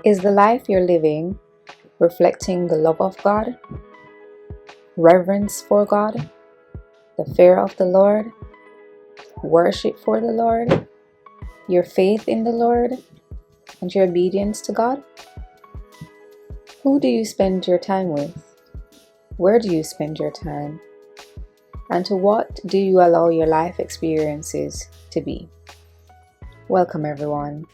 Is the life you're living reflecting the love of God, reverence for God, the fear of the Lord, worship for the Lord, your faith in the Lord, and your obedience to God? Who do you spend your time with? Where do you spend your time? And to what do you allow your life experiences to be? Welcome, everyone.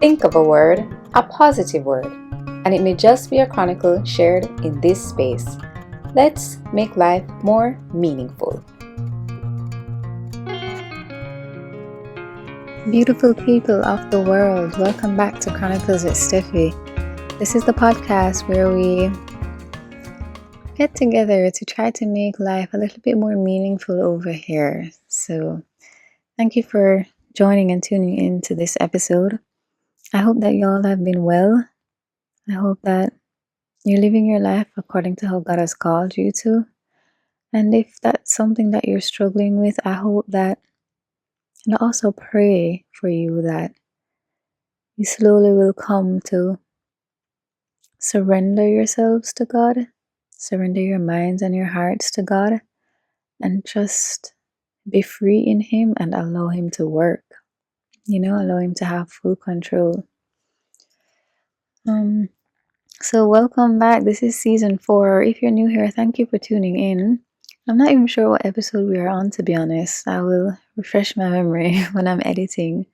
Think of a word, a positive word, and it may just be a chronicle shared in this space. Let's make life more meaningful. Beautiful people of the world, welcome back to Chronicles with Stephie. This is the podcast where we get together to try to make life a little bit more meaningful over here. So, thank you for joining and tuning in to this episode. I hope that you all have been well. I hope that you're living your life according to how God has called you to. And if that's something that you're struggling with, I hope that, and I also pray for you that you slowly will come to surrender yourselves to God, surrender your minds and your hearts to God, and just be free in Him and allow Him to work. Allow Him to have full control. So welcome back. This is season 4. If you're new here, thank you for tuning in. I'm not even sure what episode we are on, to be honest. I will refresh my memory when I'm editing.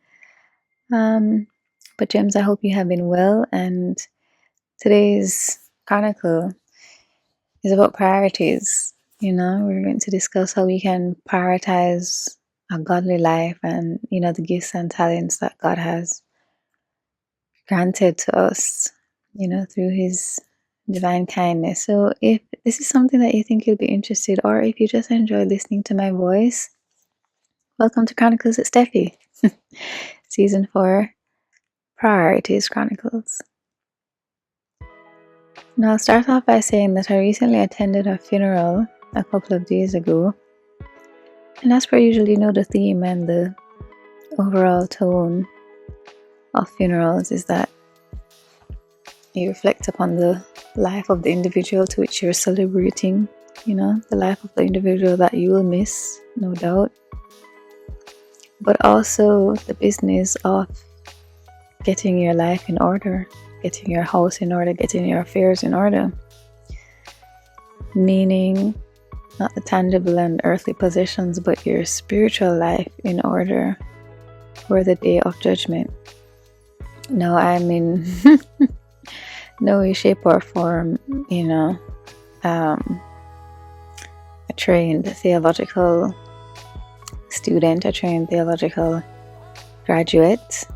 But gems, I hope you have been well. And today's chronicle is about priorities. We're going to discuss how we can prioritize a godly life and, the gifts and talents that God has granted to us, through His divine kindness. So if this is something that you think you'll be interested, or if you just enjoy listening to my voice, welcome to Chronicles with Stephie. Season 4, Priorities Chronicles. Now I'll start off by saying that I recently attended a funeral a couple of days ago. And as per usual, the theme and the overall tone of funerals is that you reflect upon the life of the individual to which you're celebrating, the life of the individual that you will miss, no doubt. But also the business of getting your life in order, getting your house in order, getting your affairs in order. Meaning, not the tangible and earthly possessions, but your spiritual life in order for the day of judgment. No, I'm in no way, shape, or form, a trained theological student, a trained theological graduate.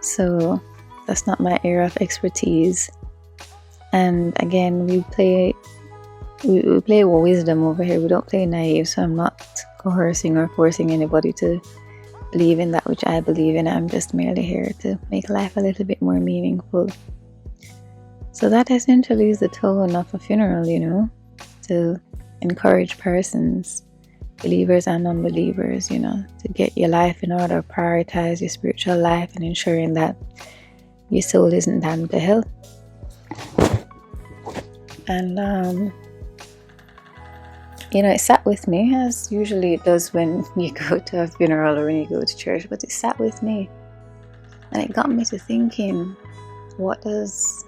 So that's not my area of expertise. And again, we play wisdom over here. We don't play naive, so I'm not coercing or forcing anybody to believe in that which I believe in. I'm just merely here to make life a little bit more meaningful. So that essentially is the tone of a funeral, to encourage persons, believers and unbelievers, to get your life in order, prioritize your spiritual life, and ensuring that your soul isn't damned to hell. And it sat with me, as usually it does when you go to a funeral or when you go to church, but it sat with me and it got me to thinking, what does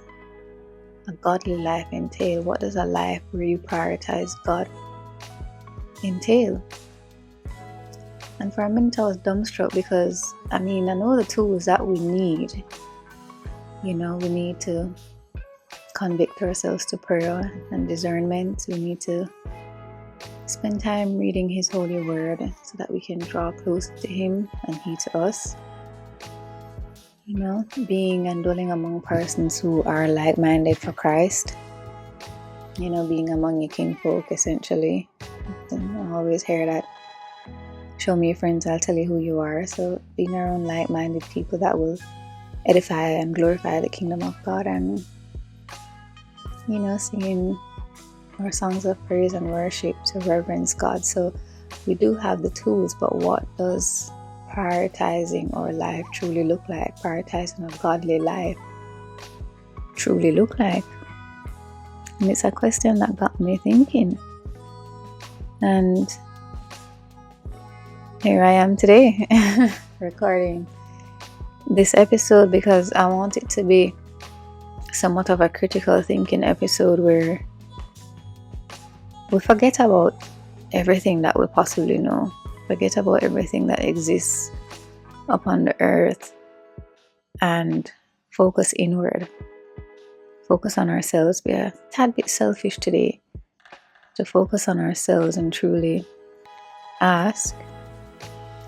a godly life entail? What does a life where you prioritize God entail? And for a minute I was dumbstruck, because I know the tools that we need. We need to convict ourselves to prayer and discernment. We need to spend time reading His holy word so that we can draw close to Him and He to us. Being and dwelling among persons who are like-minded for Christ. Being among your kinfolk, essentially. And I always hear that, show me your friends, I'll tell you who you are. So being around like-minded people that will edify and glorify the kingdom of God, and singing our songs of praise and worship to reverence God. So we do have the tools, but what does prioritizing our life truly look like? Prioritizing a godly life truly look like? And it's a question that got me thinking. And here I am today recording this episode because I want it to be somewhat of a critical thinking episode where we forget about everything that we possibly know, forget about everything that exists upon the earth, and focus inward, focus on ourselves. Be a tad bit selfish today, to focus on ourselves and truly ask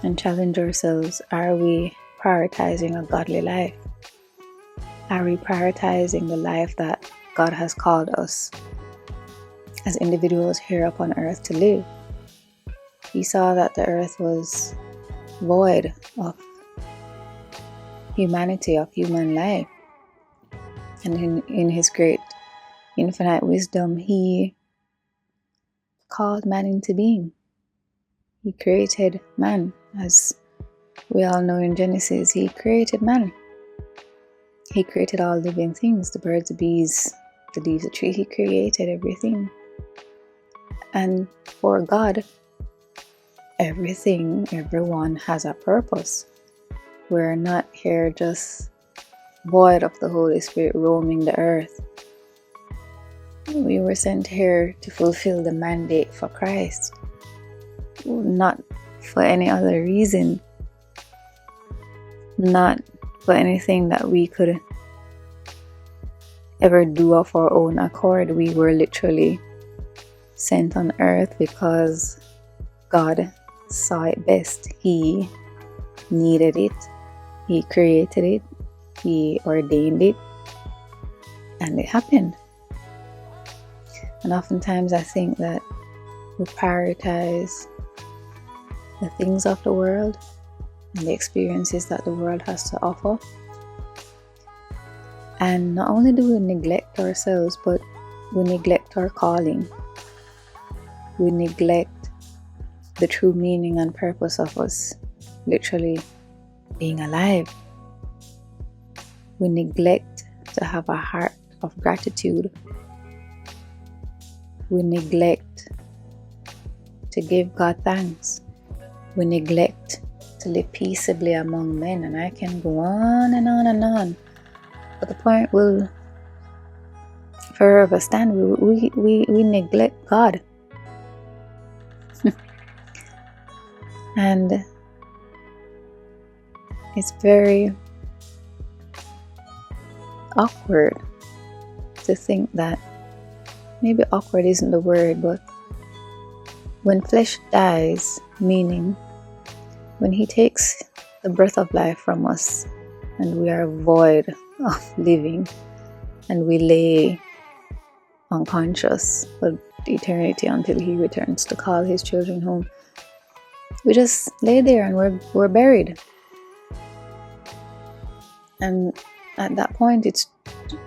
and challenge ourselves, are we prioritizing a godly life? Are we prioritizing the life that God has called us as individuals here upon earth to live? He saw that the earth was void of humanity, of human life. And in his great infinite wisdom, he called man into being. He created man. As we all know in Genesis, he created man. He created all living things, the birds, the bees, the leaves, the tree. He created everything. And for God, everything, everyone has a purpose. We're not here just void of the Holy Spirit roaming the earth. We were sent here to fulfill the mandate for Christ, not for any other reason, not for anything that we could ever do of our own accord. We were literally sent on earth because God saw it best. He needed it. He created it. He ordained it. And it happened. And oftentimes I think that we prioritize the things of the world and the experiences that the world has to offer. And not only do we neglect ourselves, but we neglect our calling. We neglect the true meaning and purpose of us literally being alive. We neglect to have a heart of gratitude. We neglect to give God thanks. We neglect to live peaceably among men. And I can go on and on and on. But the point will forever stand. We neglect God. And it's very awkward to think that, maybe awkward isn't the word, but when flesh dies, meaning when he takes the breath of life from us and we are void of living and we lay unconscious for eternity until he returns to call his children home, we just lay there and we're buried. And at that point, it's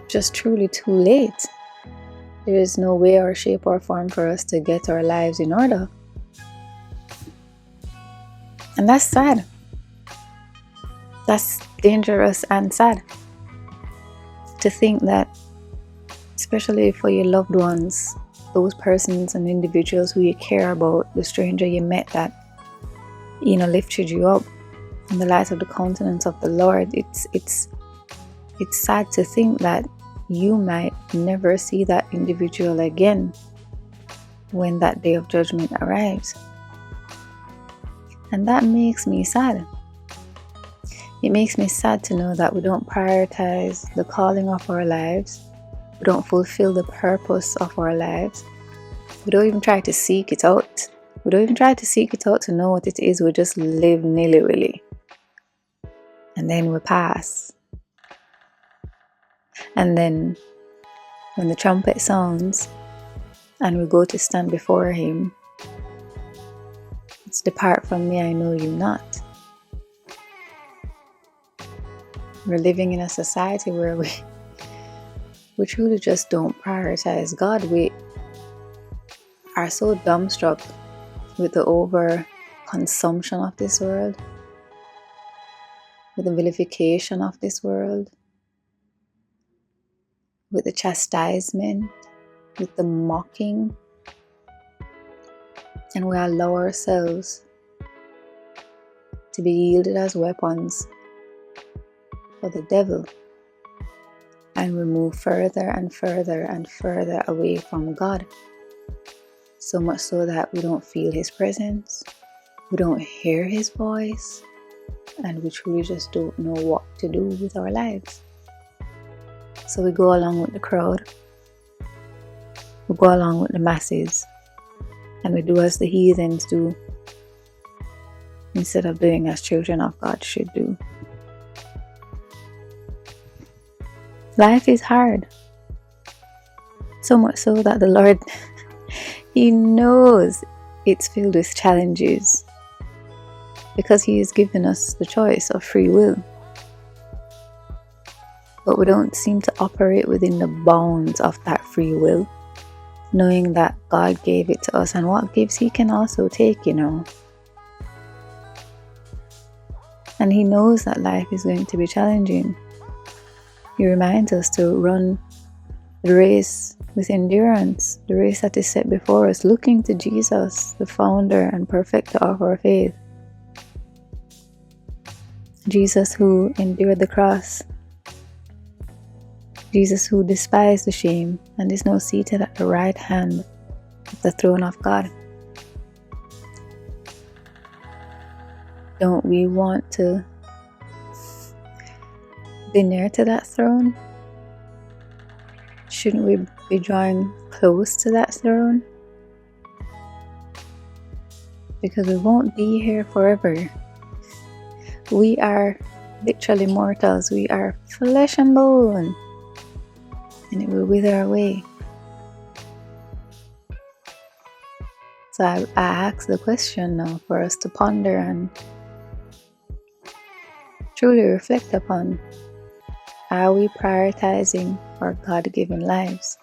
just truly too late. There is no way or shape or form for us to get our lives in order. And that's sad. That's dangerous and sad. To think that, especially for your loved ones, those persons and individuals who you care about, the stranger you met that, lifted you up in the light of the countenance of the Lord, it's sad to think that you might never see that individual again when that day of judgment arrives. And that makes me sad. It makes me sad to know that we don't prioritize the calling of our lives. We don't fulfill the purpose of our lives. We don't even try to seek it out. We don't even try to seek it out to know what it is. We just live nilly-willy. And then we pass. And then when the trumpet sounds and we go to stand before him, it's depart from me, I know you not. We're living in a society where we truly just don't prioritize God. We are so dumbstruck with the over consumption of this world. with the vilification of this world, with the chastisement, with the mocking, and we allow ourselves to be yielded as weapons for the devil, and we move further and further and further away from God, so much so that we don't feel His presence, we don't hear His voice, and we truly just don't know what to do with our lives. So we go along with the crowd, we go along with the masses, and we do as the heathens do, instead of doing as children of God should do. Life is hard, so much so that the Lord, He knows it's filled with challenges, because He has given us the choice of free will. But we don't seem to operate within the bounds of that free will, knowing that God gave it to us, and what gives He can also take, And He knows that life is going to be challenging. He reminds us to run the race with endurance, the race that is set before us, looking to Jesus, the founder and perfecter of our faith. Jesus who endured the cross, Jesus who despised the shame and is now seated at the right hand of the throne of God. Don't we want to be near to that throne? Shouldn't we be drawing close to that throne? Because we won't be here forever. We are literally mortals. We are flesh and bone, and it will wither away. So I ask the question now for us to ponder and truly reflect upon. Are we prioritizing our God-given lives?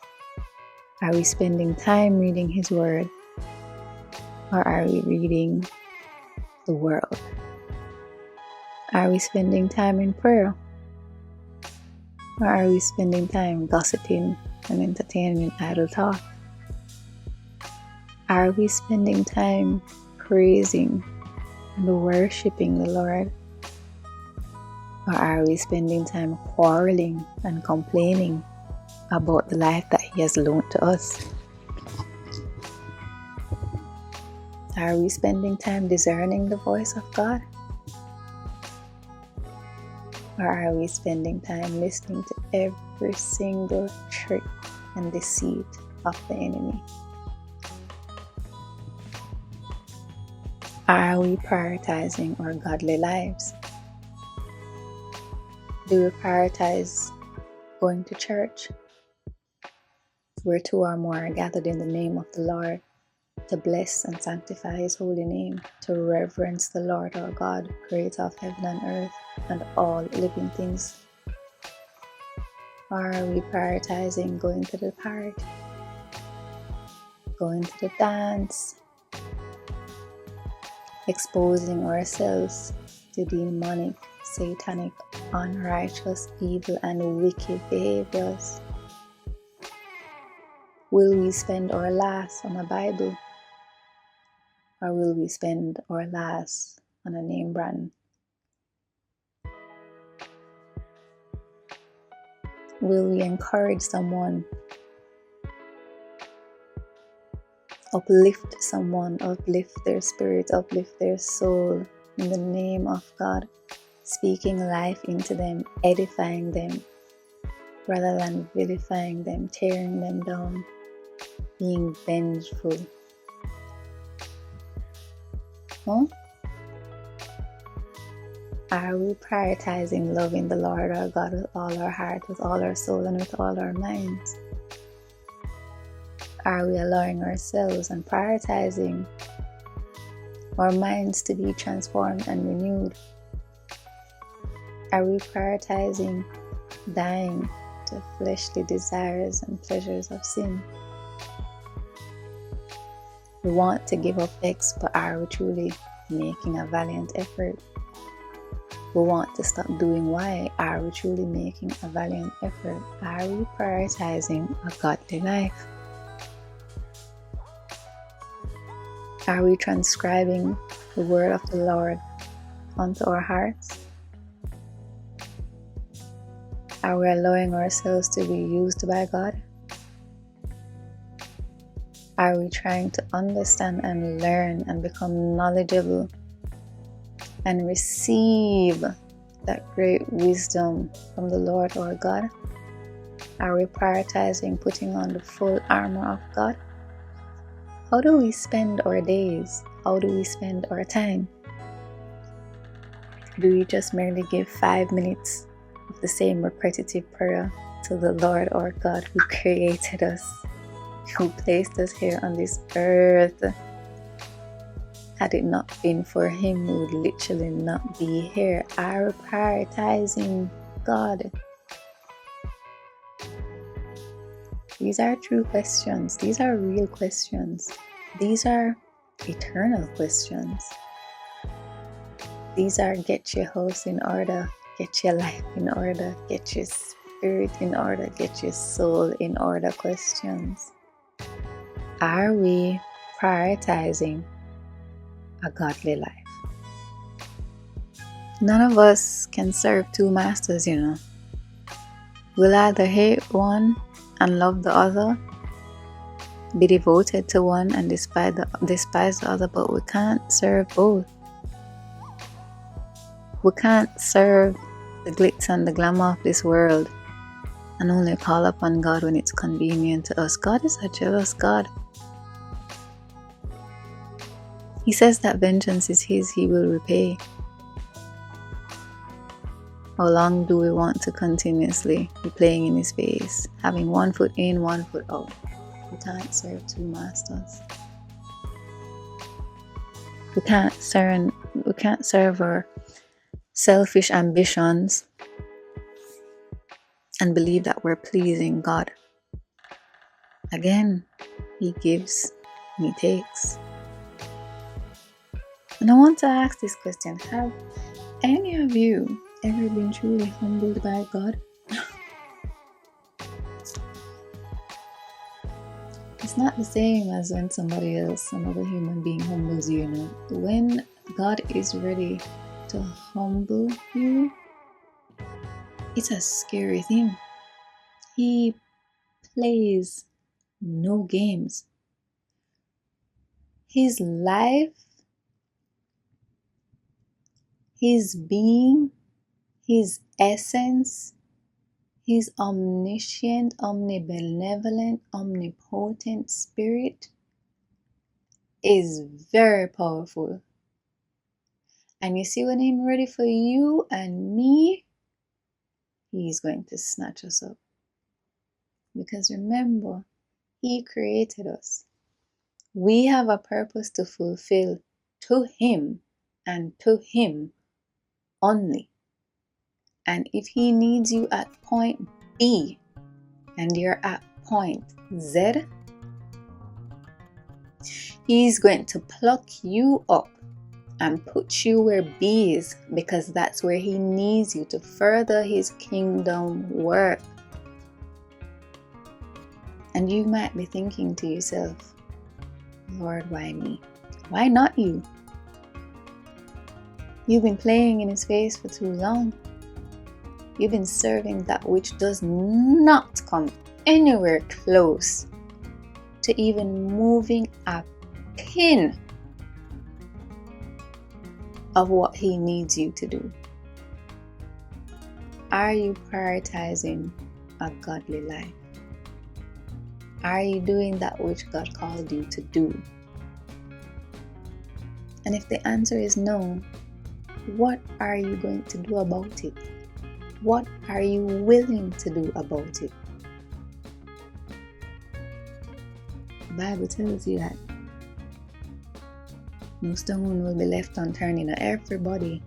Are we spending time reading His Word? Or are we reading the world? Are we spending time in prayer? Or are we spending time gossiping and entertaining idle talk? Are we spending time praising and worshiping the Lord? Or are we spending time quarreling and complaining about the life that He has loaned to us? Are we spending time discerning the voice of God? Or are we spending time listening to every single trick and deceit of the enemy? Are we prioritizing our godly lives? Do we prioritize going to church, where two or more are gathered in the name of the Lord, to bless and sanctify His holy name, to reverence the Lord our God, creator of heaven and earth and all living things? Or are we prioritizing going to the park, going to the dance, exposing ourselves to demonic, satanic, unrighteous, evil and wicked behaviors? Will we spend our last on a Bible? Or will we spend our last on a name brand? Will we encourage someone, uplift someone, uplift their spirit, uplift their soul in the name of God, speaking life into them, edifying them, rather than vilifying them, tearing them down, being vengeful? Are we prioritizing loving the Lord our God with all our heart, with all our soul, and with all our minds? Are we allowing ourselves and prioritizing our minds to be transformed and renewed? Are we prioritizing dying to fleshly desires and pleasures of sin? We want to give up X, but are we truly making a valiant effort? we want to stop doing. Why? Are we truly making a valiant effort? Are we prioritizing a godly life? Are we transcribing the word of the Lord onto our hearts? Are we allowing ourselves to be used by God? Are we trying to understand and learn and become knowledgeable and receive that great wisdom from the Lord our God? Are we prioritizing putting on the full armor of God? How do we spend our days? How do we spend our time? Do we just merely give 5 minutes of the same repetitive prayer to the Lord our God who created us, who placed us here on this earth? Had it not been for Him, we would literally not be here. Are we prioritizing God? These are true questions. These are real questions. These are eternal questions. These are get your house in order, get your life in order, get your spirit in order, get your soul in order questions. Are we prioritizing a godly life? None of us can serve two masters, We'll either hate one and love the other, be devoted to one and despise the other, but we can't serve both. We can't serve the glitz and the glamour of this world and only call upon God when it's convenient to us. God is a jealous God. He says that vengeance is His, He will repay. How long do we want to continuously be playing in His face, having one foot in, one foot out? We can't serve two masters. We can't serve our selfish ambitions and believe that we're pleasing God. Again, He gives and He takes. And I want to ask this question: have any of you ever been truly humbled by God? It's not the same as when somebody else, another human being, humbles you, When God is ready to humble you, it's a scary thing. He plays no games. His life, His being, His essence, His omniscient, omnibenevolent, omnipotent spirit is very powerful. And you see, when He's ready for you and me, He's going to snatch us up. Because remember, He created us. We have a purpose to fulfill to Him and to Him only. And if He needs you at point B and you're at point Z, He's going to pluck you up and put you where B is, because that's where He needs you to further His kingdom work. And you might be thinking to yourself, Lord, why me? Why not you? You've been playing in His face for too long. You've been serving that which does not come anywhere close to even moving a pin of what He needs you to do. Are you prioritizing a godly life? Are you doing that which God called you to do? And if the answer is no, what are you going to do about it? What are you willing to do about it? The Bible tells you that no stone will be left unturned. Everybody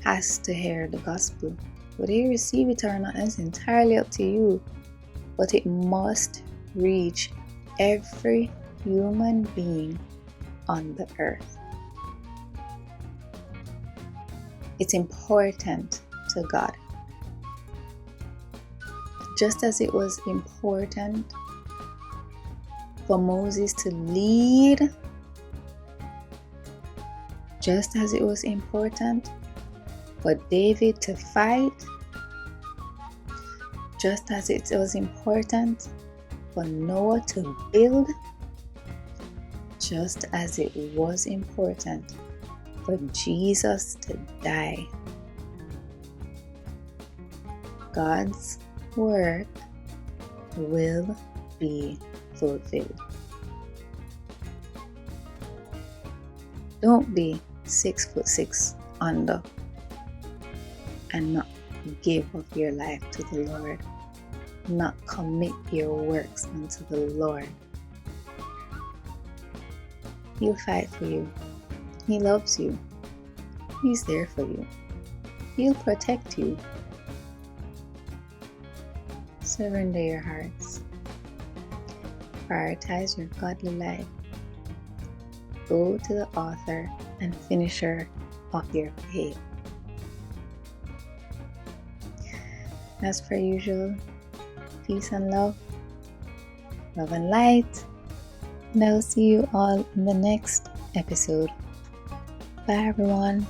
has to hear the gospel. Whether you receive it or not is entirely up to you. But it must reach every human being on the earth. It's important to God. Just as it was important for Moses to lead, just as it was important for David to fight, just as it was important for Noah to build, just as it was important for Jesus to die. God's work will be fulfilled. Don't be 6'6" under and not give of your life to the Lord, not commit your works unto the Lord. He'll fight for you. He loves you. He's there for you. He'll protect you. Surrender your hearts. Prioritize your godly life. Go to the author and finisher of your faith. As per usual, peace and love and light. And I'll see you all in the next episode. Bye everyone.